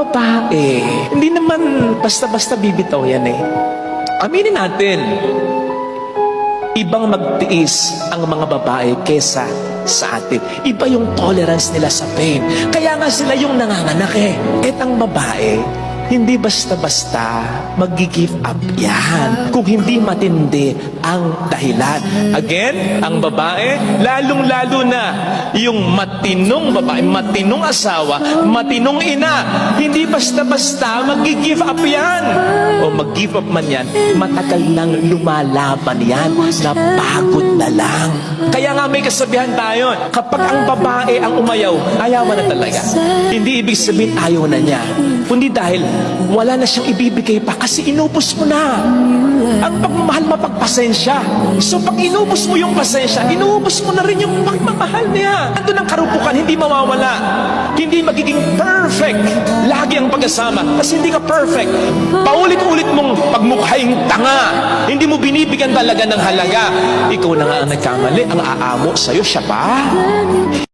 babae, hindi naman basta-basta bibitaw yan eh. Aminin natin, ibang magtiis ang mga babae kesa sa atin. Iba yung tolerance nila sa pain. Kaya nga sila yung nanganganak eh. At ang babae, hindi basta-basta mag-give up yan kung hindi matindi ang dahilan. Again, ang babae, lalong-lalo na yung matinong babae, matinong asawa, matinong ina, hindi basta-basta mag-give up yan. O mag-give up man yan, matagal nang lumalaban yan, napagod na lang. Kaya nga may kasabihan tayo, kapag ang babae ang umayaw, ayawan na talaga. Hindi ibig sabihin ayaw na niya, kundi dahil wala na siyang ibibigay pa kasi inubos mo na. Ang pagmamahal mapagpasensya. So pag inubos mo yung pasensya, inubos mo na rin yung pagmamahal niya. Ando ng karupukan, hindi mawawala. Hindi magiging perfect. Lagi ang pag-asama kasi hindi ka perfect. Paulit-ulit mong pagmukhaing tanga. Hindi mo binibigyan talaga ng halaga. Ikaw na nga ang nagkamali, ang aamo sa'yo, siya pa.